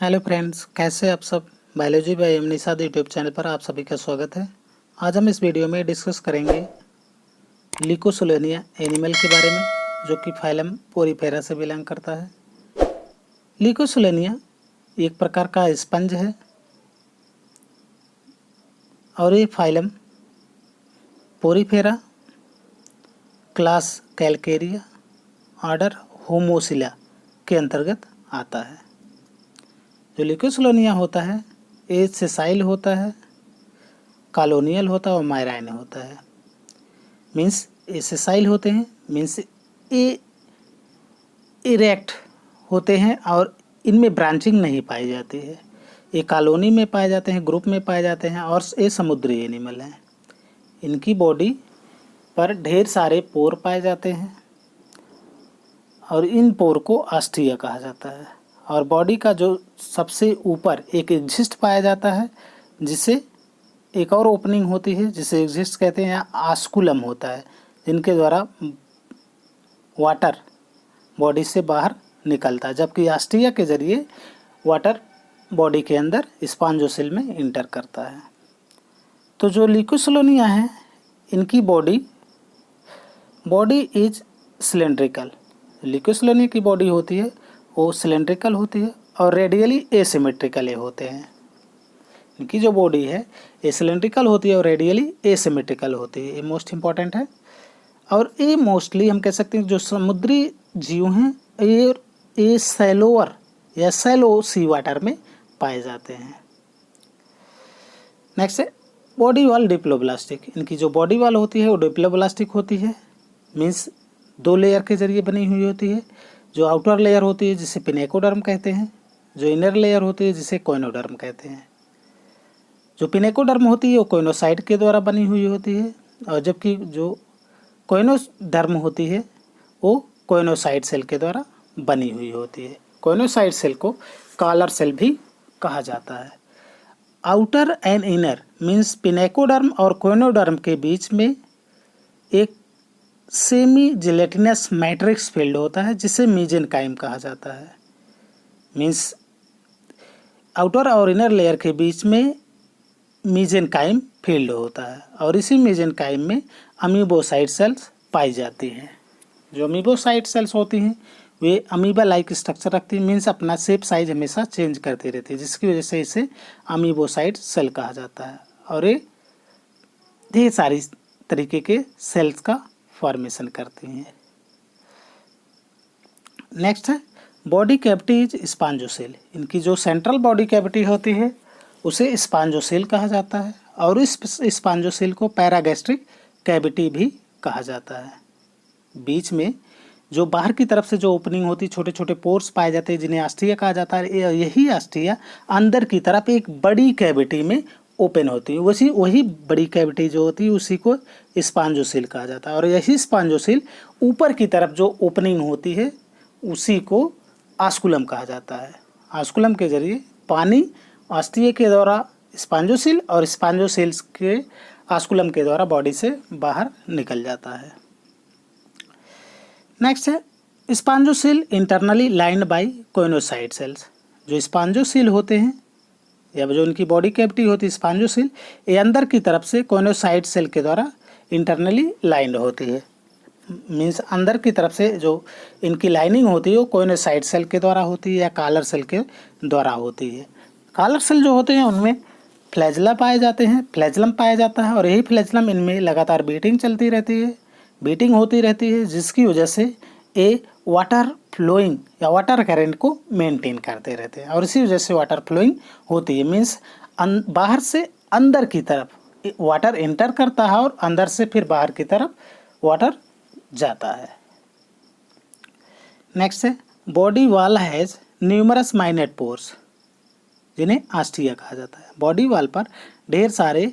Hello friends, कैसे आप सब। Biology by M Nishad YouTube channel पर आप सभी का स्वागत है। आज हम इस वीडियो में डिस्कस करेंगे लिकोसुलेनिया एनिमल के बारे में, जो कि फाइलम पोरीफेरा से बिलोंग करता है। लिकोसुलेनिया एक प्रकार का स्पंज है और ये phylum Porifera, class Calcarea, order Homocoela के अंतर्गत आता है। जो लिकोसुलेनिया होता है ये सेसाइल होता है, कॉलोनियल होता है और माइराइन होता है। मीन्स ये सेसाइल होते हैं, मीन्स ये इरेक्ट होते हैं और इनमें ब्रांचिंग नहीं पाई जाती है। ये कॉलोनी में पाए जाते हैं, ग्रुप में पाए जाते हैं और ये समुद्री एनिमल हैं। इनकी बॉडी पर ढेर सारे पोर पाए जाते हैं और इन पोर को ऑस्टिया कहा जाता है। और बॉडी का जो सबसे ऊपर एक एग्जिस्ट पाया जाता है, जिसे एक और ओपनिंग होती है जिसे एग्जिस्ट कहते हैं, आस्कुलम होता है, जिनके द्वारा वाटर बॉडी से बाहर निकलता है, जबकि ऑस्टिया के जरिए वाटर बॉडी के अंदर स्पॉन्जोसेल में इंटर करता है। तो जो लिकोसुलेनिया है इनकी बॉडी इज सिलेंड्रिकल। लिकोसुलेनिया की बॉडी होती है वो सिलेंड्रिकल होती है और रेडियली एसिमेट्रिकल होते हैं। इनकी जो बॉडी है ये सिलेंड्रिकल होती है और रेडियली एसिमेट्रिकल होती है। ये मोस्ट इम्पॉर्टेंट है। और ये मोस्टली हम कह सकते हैं जो समुद्री जीव हैं ये सैलोअर या सैलो सी वाटर में पाए जाते हैं। नेक्स्ट है बॉडी वॉल डिप्लोब्लास्टिक। इनकी जो बॉडी वॉल होती है वो डिप्लोब्लास्टिक होती है, मीन्स 2 लेयर के जरिए बनी हुई होती है। जो आउटर लेयर होती है जिसे पिनेकोडर्म कहते हैं, जो इनर लेयर होती है जिसे कोइनोडर्म कहते हैं। जो पिनेकोडर्म होती है वो कोइनोसाइट के द्वारा बनी हुई होती है और जबकि जो कोइनोडर्म होती है वो कोइनोसाइट सेल के द्वारा बनी हुई होती है। कोइनोसाइट सेल को कॉलर सेल भी कहा जाता है। Outer and inner means pinacoderm और कोइनोडर्म के बीच में एक सेमी जिलेटिनस मैट्रिक्स फील्ड होता है जिसे मीजेनकाइम कहा जाता है। मीन्स आउटर और इनर लेयर के बीच में मीजेनकाइम फील्ड होता है और इसी मीजेनकाइम में अमीबोसाइट सेल्स पाई जाती हैं। जो अमीबोसाइट सेल्स होती हैं वे अमीबा लाइक स्ट्रक्चर रखती हैं, मीन्स अपना शेप साइज हमेशा चेंज करती रहती है, जिसकी वजह से इसे अमीबोसाइट सेल कहा जाता है। और ये ढेर सारी तरीके के सेल्स का फॉर्मेशन करती हैं। नेक्स्ट है बॉडी कैविटी इज स्पॉन्जोसेल। इनकी जो सेंट्रल बॉडी कैविटी होती है उसे स्पॉन्जोसेल कहा जाता है और इस स्पॉन्जोसेल को पैरागैस्ट्रिक कैविटी भी कहा जाता है। बीच में जो बाहर की तरफ से जो ओपनिंग होती है, छोटे छोटे पोर्स पाए जाते हैं जिन्हें ऑस्टिया कहा जाता है। यही ऑस्टिया अंदर की तरफ एक बड़ी कैविटी में ओपन होती है। वही बड़ी कैविटी जो होती है उसी को स्पॉन्जोसेल कहा जाता है और यही स्पॉन्जोसेल ऊपर की तरफ जो ओपनिंग होती है उसी को आस्कुलम कहा जाता है। आस्कुलम के जरिए पानी ऑस्टिया के द्वारा स्पॉन्जोसेल और स्पॉन्जोसेल्स के आस्कुलम के द्वारा बॉडी से बाहर निकल जाता है। नेक्स्ट है spongocoel internally lined by choanocyte cells. जो स्पॉन्जोसेल होते हैं या जो उनकी बॉडी कैविटी होती है स्पॉन्जोसेल, ये अंदर की तरफ से कोइनोसाइट सेल के द्वारा इंटरनली लाइंड होती है। मीन्स अंदर की तरफ से जो इनकी लाइनिंग होती है वो कोइनोसाइट सेल के द्वारा होती है या कॉलर सेल के द्वारा होती है। कॉलर सेल जो होते हैं उनमें फ्लैजला पाए जाते हैं, फ्लैजलम पाया जाता है और यही फ्लैजलम इनमें लगातार बीटिंग चलती रहती है, बीटिंग होती रहती है, जिसकी वजह से ये वाटर फ्लोइंग या वाटर करंट को मेंटेन करते रहते हैं और इसी वजह से वाटर फ्लोइंग होती है। मीन्स बाहर से अंदर की तरफ वाटर एंटर करता है और अंदर से फिर बाहर की तरफ वाटर जाता है। नेक्स्ट है body wall has numerous minute pores, जिन्हें ऑस्टिया कहा जाता है। बॉडी वॉल पर ढेर सारे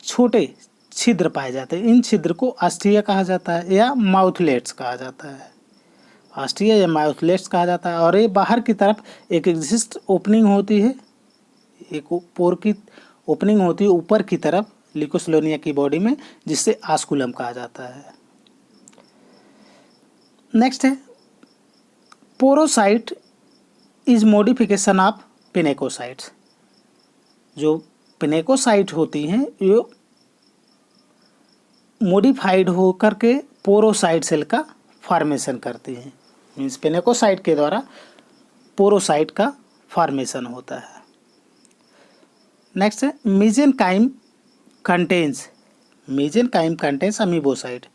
छोटे छिद्र पाए जाते हैं। इन छिद्र को ऑस्टिया कहा जाता है या माउथलेट्स कहा जाता है। ऑस्टिया या माउथलेट्स कहा जाता है और ये बाहर की तरफ एक एग्जिस्ट ओपनिंग होती है, एक पोर की ओपनिंग होती है ऊपर की तरफ लिकोसुलेनिया की बॉडी में, जिससे आस्कुलम कहा जाता है। नेक्स्ट है पोरोसाइट इज मॉडिफिकेशन ऑफ पिनेकोसाइट्स। जो पिनेकोसाइट होती हैं ये मॉडिफाइड हो करके पोरोसाइट सेल का फॉर्मेशन करती हैं। मीन्स पिनेकोसाइट के द्वारा पोरोसाइट का फॉर्मेशन होता है। नेक्स्ट है मेसेनकाइम कंटेन्स अमीबोसाइट।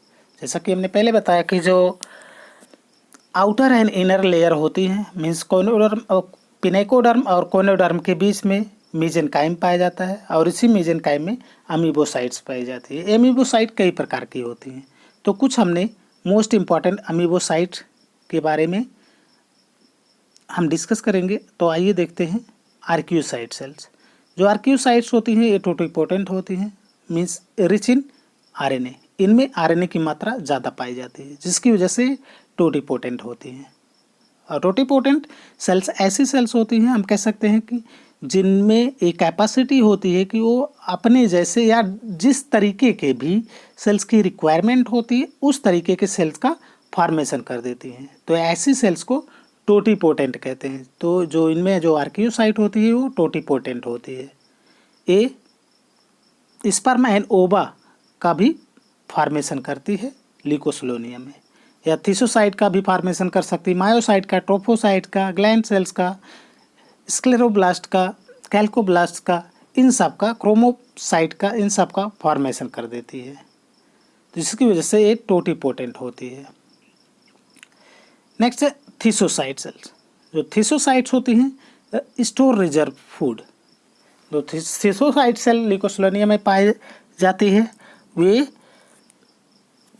जैसा कि हमने पहले बताया कि जो आउटर एंड इनर लेयर होती है, मीन्स कोनोडर्म पिनेकोडर्म और कोनोडर्म के बीच में मेसेनकाइम पाया जाता है और इसी मेसेनकाइम में अमीबोसाइट्स पाई जाती है। अमीबोसाइट कई प्रकार की होती हैं, तो कुछ हमने मोस्ट इम्पॉर्टेंट अमीबोसाइट के बारे में हम डिस्कस करेंगे। तो आइए देखते हैं आर्क्यूसाइट सेल्स। जो आर्क्यूसाइट्स होती हैं ये टोटिपोटेंट होती हैं, मीन्स रिच इन आरएनए। इनमें आरएनए की मात्रा ज़्यादा पाई जाती है जिसकी वजह से टोटिपोटेंट होती हैं। और टोटिपोटेंट सेल्स ऐसी सेल्स होती हैं, हम कह सकते हैं कि जिनमें एक कैपेसिटी होती है कि वो अपने जैसे या जिस तरीके के भी सेल्स की रिक्वायरमेंट होती है उस तरीके के सेल्स का फॉर्मेशन कर देती हैं। तो ऐसी सेल्स को टोटिपोटेंट कहते हैं। तो जो इनमें जो आर्क्यूसाइट होती है वो टोटिपोटेंट होती है। ये स्पर्म एंड ओवा का भी फॉर्मेशन करती है ल्यूकोसिलोनिया में, या थिसोसाइट का भी फॉर्मेशन कर सकती है, मायोसाइट का, ट्रोफोसाइट का, ग्लैंड सेल्स का, स्क्लेरोब्लास्ट का, कैल्कोब्लास्ट का, इन सब का, क्रोमोसाइट का, इन सब का फॉर्मेशन कर देती है, जिसकी वजह से ये टोटिपोटेंट होती है। नेक्स्ट है थिसोसाइट सेल्स। जो थिसोसाइट्स होती हैं स्टोर रिजर्व फूड। जो थिसोसाइट सेल ल्यूकोसिलोनिया में पाई जाती है वे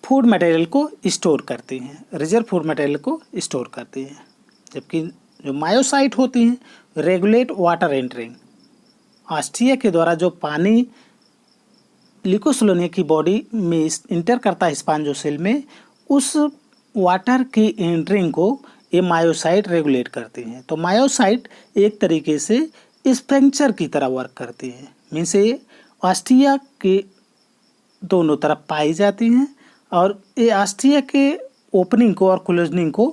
फूड मटेरियल को स्टोर करती हैं, रिजर्व फूड मटेरियल को स्टोर करती हैं। जबकि जो मायोसाइट होती हैं रेगुलेट वाटर एंटरिंग। ऑस्टिया के द्वारा जो पानी ल्यूकोसिलोनिया की बॉडी में इंटर करता है स्पॉन्जोसेल में, उस वाटर की एंटरिंग को ये मायोसाइट रेगुलेट करती हैं। तो मायोसाइट एक तरीके से स्पेंचर की तरह वर्क करती हैं, मीन्स ये ऑस्टिया के दोनों तरफ पाई जाती हैं और ये ऑस्टिया के ओपनिंग को और क्लोजनिंग को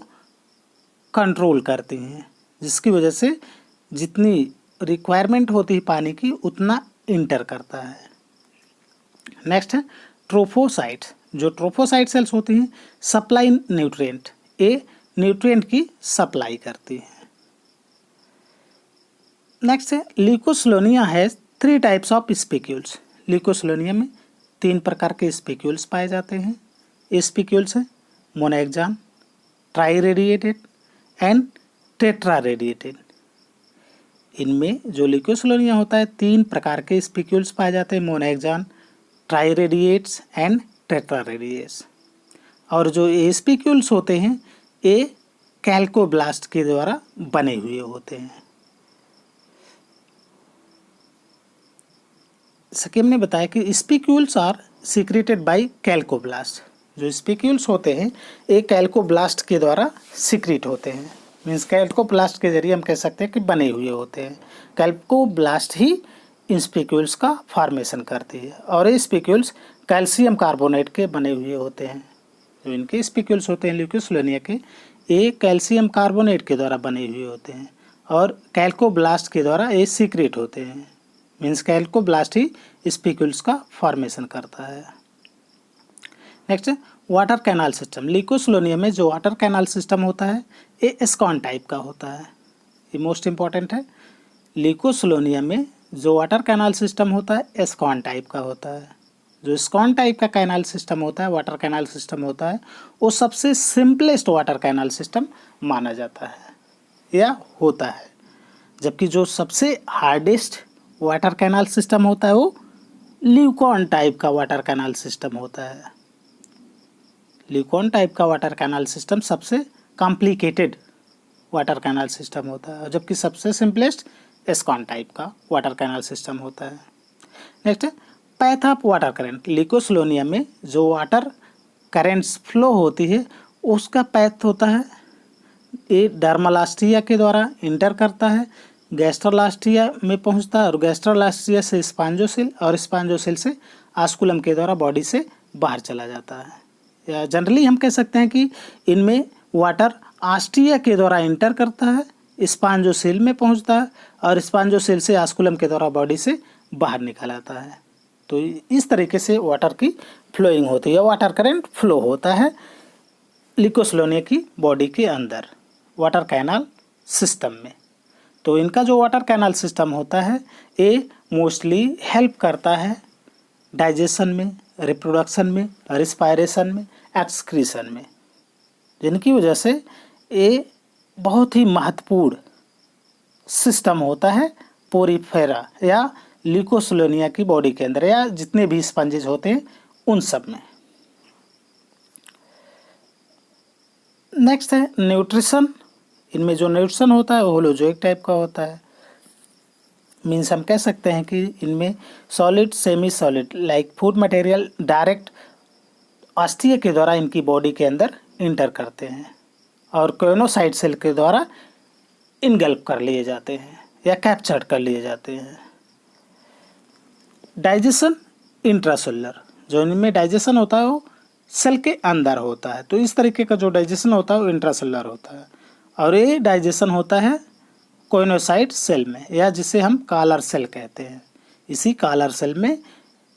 कंट्रोल करती हैं, जिसकी वजह से जितनी रिक्वायरमेंट होती है पानी की उतना इंटर करता है। नेक्स्ट है ट्रोफोसाइट्स। जो ट्रोफोसाइट सेल्स होती हैं सप्लाई न्यूट्रिएंट, ये न्यूट्रिएंट की सप्लाई करती हैं। नेक्स्ट है ल्यूकोसिलोनिया हैज 3 टाइप्स ऑफ स्पिक्यूल्स। ल्यूकोसिलोनिया में 3 प्रकार के स्पिक्यूल्स पाए जाते हैं। ये स्पिक्यूल्स हैं monaxon, tri radiated and tetra radiated. इनमें जो ल्यूकोसिलोनिया होता है 3 प्रकार के स्पिक्यूल्स पाए जाते हैं, monaxon, tri radiates and tetra radiates. और जो ये स्पिक्यूल्स होते हैं ये कैल्कोब्लास्ट के द्वारा बने हुए होते हैं। सके हमने बताया कि स्पिक्यूल्स आर सीक्रेटेड बाय कैल्कोब्लास्ट। जो स्पिक्यूल्स होते हैं ये कैल्कोब्लास्ट के द्वारा सीक्रेट होते हैं, मीन्स कैल्कोब्लास्ट के जरिए हम कह सकते हैं कि बने हुए होते हैं। कैल्कोब्लास्ट ही इन स्पिक्यूल्स का फॉर्मेशन करती है और ये स्पिक्यूल्स कैल्शियम कार्बोनेट के बने हुए होते हैं। जो इनके स्पिक्यूल्स होते हैं ल्यूकोसिलोनिया के, ये कैल्शियम कार्बोनेट के द्वारा बने हुए होते हैं और कैल्कोब्लास्ट के द्वारा ये सीक्रेट होते हैं, मीन्स कैल्कोब्लास्ट ही स्पिक्यूल्स का फॉर्मेशन करता है। नेक्स्ट है वाटर कैनाल सिस्टम। ल्यूकोसिलोनिया में जो वाटर कैनाल सिस्टम होता है ये एस्कॉन टाइप का होता है, ये मोस्ट इम्पॉर्टेंट है। ल्यूकोसिलोनिया में जो वाटर कैनाल सिस्टम होता है एस्कॉन टाइप का होता है। जो एस्कॉन टाइप का कैनाल सिस्टम होता है, वाटर कैनाल सिस्टम होता है, वो सबसे सिंपलेस्ट वाटर कैनाल सिस्टम माना जाता है या होता है। जबकि जो सबसे हार्डेस्ट वाटर कैनाल सिस्टम होता है वो ल्यूकॉन टाइप का वाटर कैनाल सिस्टम होता है। ल्यूकॉन टाइप का वाटर कैनाल सिस्टम सबसे कॉम्प्लिकेटेड वाटर कैनाल सिस्टम होता है, जबकि सबसे सिंपलेस्ट एस्कॉन टाइप का वाटर कैनाल सिस्टम होता है। नेक्स्ट है पैथ ऑफ वाटर करंट। ल्यूकोसिलोनिया में जो वाटर करेंट्स फ्लो होती है उसका पैथ होता है, ये डर्मलास्टिया के द्वारा इंटर करता है, गैस्ट्रोलास्टिया में पहुंचता है और गैस्ट्रोलास्टिया से स्पॉन्जोसेल और स्पॉन्जोसेल से आस्कुलम के द्वारा बॉडी से बाहर चला जाता है। या जनरली हम कह सकते हैं कि इनमें वाटर आस्टिया के द्वारा इंटर करता है, स्पॉन्जोसेल में पहुंचता है और स्पॉन्जोसेल से ऑस्कुलम के द्वारा बॉडी से बाहर निकल आता है। तो इस तरीके से वाटर की फ्लोइंग होती है, वाटर करंट फ्लो होता है ल्यूकोसिलोनिया की बॉडी के अंदर वाटर कैनाल सिस्टम में। तो इनका जो वाटर कैनाल सिस्टम होता है ये मोस्टली हेल्प करता है डाइजेशन में, रिप्रोडक्शन में, रिस्पायरेशन में, एक्सक्रीशन में, जिनकी वजह से ये बहुत ही महत्वपूर्ण सिस्टम होता है पोरीफेरा या ल्यूकोसिलोनिया की बॉडी के अंदर या जितने भी स्पंजेस होते हैं उन सब में। नेक्स्ट है न्यूट्रिशन। इनमें जो न्यूट्रिशन होता है वो होलोजोइक टाइप का होता है। मीन्स हम कह सकते हैं कि इनमें solid, semi solid like food material direct अस्थिय के द्वारा इनकी बॉडी के अंदर इंटर करते हैं और कोइनोसाइट सेल के द्वारा इनगल्प कर लिए जाते हैं या कैप्चर्ड कर लिए जाते हैं। डाइजेशन इंट्रासेलुलर, जो इनमें डाइजेशन होता है वो सेल के अंदर होता है। तो इस तरीके का जो डाइजेशन होता है वो इंट्रासेलुलर होता है और ये डाइजेशन होता है कोइनोसाइट सेल में या जिसे हम कॉलर सेल कहते हैं। इसी कॉलर सेल में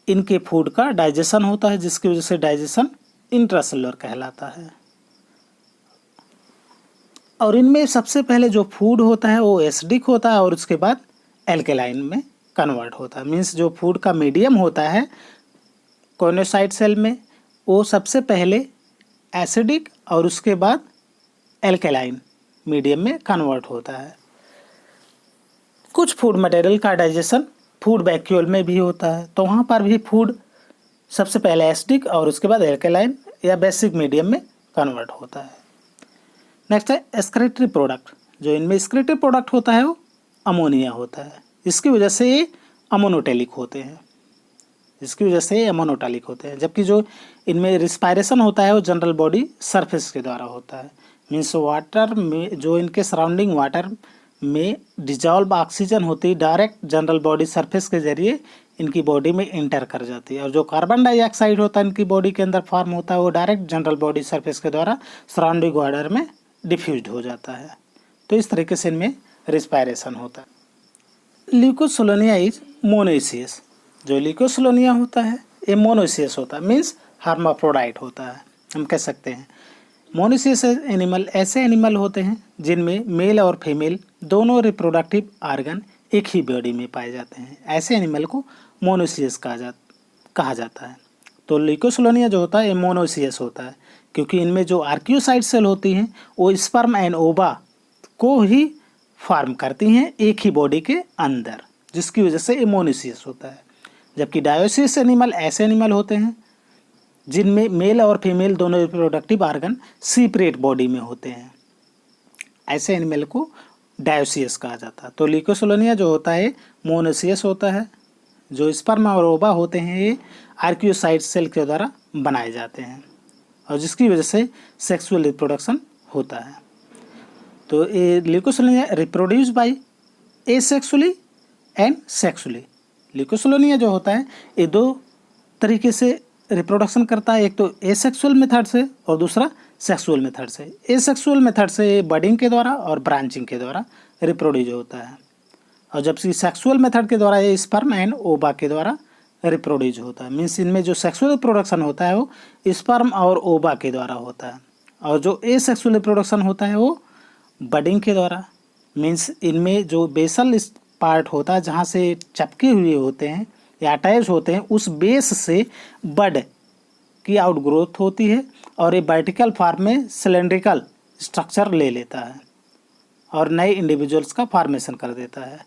इनके फूड का डाइजेशन होता है जिसकी वजह से डाइजेशन इंट्रासेलुलर कहलाता है। और इनमें सबसे पहले जो फूड होता है वो एसिडिक होता है और उसके बाद एल्केलाइन में कन्वर्ट होता है। मीन्स जो फूड का मीडियम होता है कोइनोसाइट सेल में वो सबसे पहले एसिडिक और उसके बाद एल्केलाइन मीडियम में कन्वर्ट होता है। कुछ फूड मटेरियल का डाइजेशन फूड वैक्यूल में भी होता है, तो वहाँ पर भी फूड सबसे पहले एसिडिक और उसके बाद एल्केलाइन या बेसिक मीडियम में कन्वर्ट होता है। नेक्स्ट है एक्सक्रीटरी प्रोडक्ट। जो इनमें एक्सक्रीटरी प्रोडक्ट होता है वो अमोनिया होता है। इसकी वजह से ये अमोनोटेलिक होते हैं, जबकि जो इनमें रिस्पायरेशन होता है वो जनरल बॉडी सरफेस के द्वारा होता है। मीन्स वाटर में जो इनके सराउंडिंग वाटर में डिजॉल्व ऑक्सीजन होती है डायरेक्ट जनरल बॉडी सरफेस के जरिए इनकी बॉडी में इंटर कर जाती है और जो कार्बन डाइऑक्साइड होता है इनकी बॉडी के अंदर फॉर्म होता है वो डायरेक्ट जनरल बॉडी सरफेस के द्वारा सराउंडिंग वाटर में डिफ्यूज हो जाता है। तो इस तरीके से इनमें रिस्पायरेशन होता है। ल्यूकोसिलोनिया इज मोनोइसियस। जो ल्यूकोसिलोनिया होता है ये मोनोइसियस होता है, मीन्स हर्माफ्रोडाइट होता है। हम कह सकते हैं मोनोइसियस एनिमल ऐसे एनिमल होते हैं जिनमें मेल और फीमेल दोनों रिप्रोडक्टिव ऑर्गन एक ही बॉडी में पाए जाते हैं। ऐसे एनिमल को मोनोइसियस कहा जाता है। तो ल्यूकोसिलोनिया जो होता है ये मोनोइसियस होता है क्योंकि इनमें जो आर्कियोसाइट सेल होती हैं वो स्पर्म एंड ओवा को ही फॉर्म करती हैं एक ही बॉडी के अंदर, जिसकी वजह से ये मोनोइसियस होता है। जबकि डायोसियस एनिमल ऐसे एनिमल होते हैं जिनमें मेल और फीमेल दोनों रिप्रोडक्टिव ऑर्गन सेपरेट बॉडी में होते हैं। ऐसे एनिमल को डायोसियस कहा जाता है। तो ल्यूकोसिलोनिया जो होता है मोनोसियस होता है। जो स्पर्म और ओवा होते हैं ये आर्कियोसाइट सेल के द्वारा बनाए जाते हैं और जिसकी वजह से सेक्सुअल रिप्रोडक्शन होता है। तो ये Leucosolenia reproduce by asexually and sexually. Leucosolenia जो होता है ये दो तरीके से रिप्रोडक्शन करता है, एक तो एसेक्सुअल मेथड से और दूसरा सेक्सुअल मेथड से। एसेक्सुअल मेथड से बडिंग के द्वारा और ब्रांचिंग के द्वारा रिप्रोड्यूस होता है और जबकि सेक्सुअल मेथड के द्वारा ये स्पर्म एंड ओवा के द्वारा रिप्रोड्यूस होता है। मीन्स इनमें जो सेक्सुअल रिप्रोडक्शन होता है वो स्पर्म और ओवा के द्वारा होता है और जो एसेक्सुअल रिप्रोडक्शन होता है वो बडिंग के द्वारा। मीन्स इनमें जो बेसल पार्ट होता है जहाँ से चपके हुए होते हैं या अटैच होते हैं उस बेस से बड की आउटग्रोथ होती है और ये वर्टिकल फॉर्म में सिलेंड्रिकल स्ट्रक्चर ले लेता है और नए इंडिविजुअल्स का फॉर्मेशन कर देता है।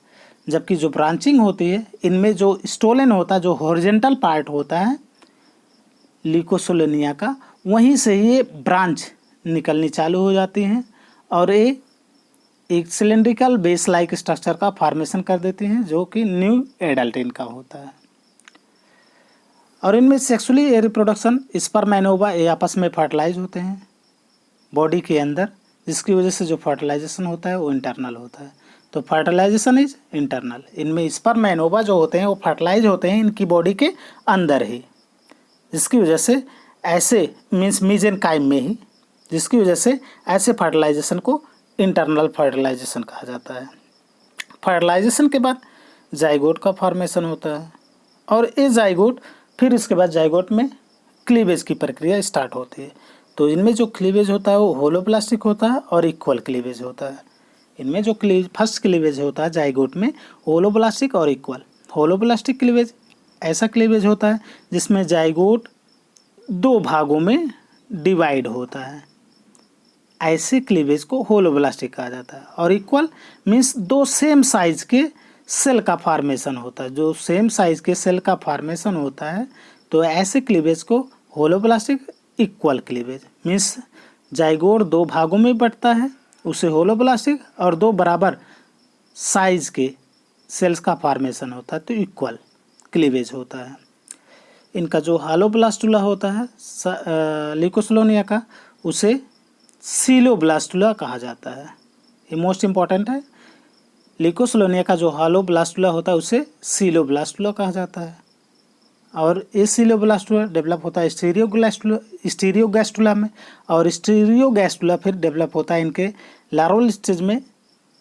जबकि जो ब्रांचिंग होती है इनमें जो स्टोलन होता है, जो हॉरिजॉन्टल पार्ट होता है ल्यूकोसिलोनिया का, वहीं से ये ब्रांच निकलनी चालू हो जाती हैं और ये एक सिलेंड्रिकल बेस लाइक स्ट्रक्चर का फॉर्मेशन कर देती हैं जो कि न्यू एडल्ट का होता है। और इनमें सेक्सुअली रिप्रोडक्शन स्पर्म एंड ओवा ये आपस में फर्टिलाइज होते हैं बॉडी के अंदर, जिसकी वजह से जो फर्टिलाइजेशन होता है वो इंटरनल होता है। तो फर्टिलाइजेशन इज इंटरनल। इनमें स्पर्म एंड ओवा जो होते हैं वो फर्टिलाइज होते हैं इनकी बॉडी के अंदर ही, जिसकी वजह से ऐसे मीन्स मीजेनकाइम में ही, जिसकी वजह से ऐसे फर्टिलाइजेशन को इंटरनल फर्टिलाइजेशन कहा जाता है। फर्टिलाइजेशन के बाद जाइगोट का फॉर्मेशन होता है और ये जाइगोट फिर इसके बाद जाइगोट में क्लीवेज की प्रक्रिया स्टार्ट होती है। तो इनमें जो क्लीवेज होता है वो होलोप्लास्टिक होता है और इक्वल क्लीवेज होता है। इनमें जो फर्स्ट क्लीवेज होता है जाइगोट में होलोप्लास्टिक और इक्वल। होलोप्लास्टिक क्लीवेज ऐसा क्लीवेज होता है जिसमें जाइगोट 2 भागों में डिवाइड होता है, ऐसे क्लीवेज को होलोब्लास्टिक कहा जाता है। और इक्वल मीन्स 2 सेम साइज के सेल का फॉर्मेशन होता है। जो सेम साइज के सेल का फॉर्मेशन होता है तो ऐसे क्लीवेज को holoblastic equal cleavage means zygote 2 भागों में बंटता है, उसे होलोब्लास्टिक, और 2 बराबर साइज के सेल्स का फॉर्मेशन होता है तो इक्वल क्लीवेज होता है। इनका जो हालोब्लास्टुला होता है ल्यूकोस्लोनिया का, उसे सीलोब्लास्टुला कहा जाता है। ये मोस्ट इम्पॉर्टेंट है। ल्यूकोस्लोनिया का जो हालोब्लास्टुला होता है उसे सीलोब्लास्टुला कहा जाता है। और ये सीलोब्लास्टुला डेवलप होता है स्टीरियोगैस्टुला में, और स्टीरियोगैस्टुला फिर डेवलप होता है इनके लार्वल स्टेज में,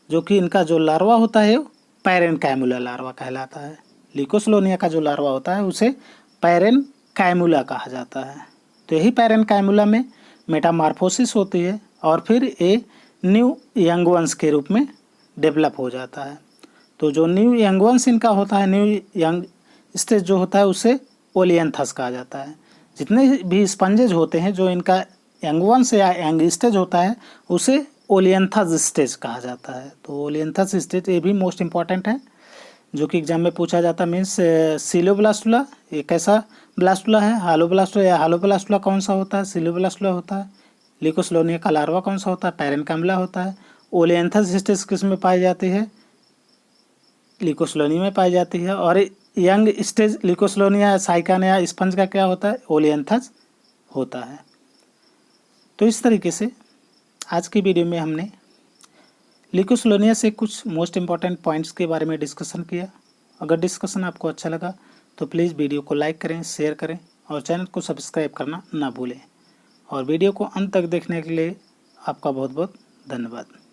जो कि इनका जो लार्वा होता है पैरेनकाइमुला लार्वा कहलाता है। ल्यूकोस्लोनिया का जो लार्वा होता है उसे पैरेनकाइमुला कहा जाता है। तो यही पैरेनकाइमुला में मेटामार्फोसिस होती है और फिर ये न्यू यंग वंस के रूप में डेवलप हो जाता है। तो जो न्यू यंग वंस इनका होता है, न्यू यंग स्टेज जो होता है उसे ओलियंथस कहा जाता है। जितने भी स्पंजेज होते हैं जो इनका यंग वंस या यंग स्टेज होता है उसे ओलियंथस स्टेज कहा जाता है। तो ओलियंथस स्टेज ये भी मोस्ट इम्पॉर्टेंट है, जो कि एग्जाम में पूछा जाता है। मीन्स सीलोब्लास्टुला ये कैसा ब्लास्टुला है, हालोब्लास्टुला या हालोब्लास्टुला कौन सा होता है, सीलोब्लास्टुला होता है। ल्यूकोस्लोनिया का लार्वा कौन सा होता है, पैरेनकाइमुला होता है। ओलियंथस स्टेज किस में पाई जाती है, ल्यूकोस्लोनिया में पाई जाती है। और यंग स्टेज ल्यूकोस्लोनिया साइकान या स्पंज का क्या होता है, ओलियंथस होता है। तो इस तरीके से आज की वीडियो में हमने ल्यूकोस्लोनिया से कुछ मोस्ट इम्पॉर्टेंट पॉइंट्स के बारे में डिस्कशन किया। अगर डिस्कशन आपको अच्छा लगा तो प्लीज़ वीडियो को लाइक करें, शेयर करें और चैनल को सब्सक्राइब करना ना भूलें। और वीडियो को अंत तक देखने के लिए आपका बहुत बहुत धन्यवाद।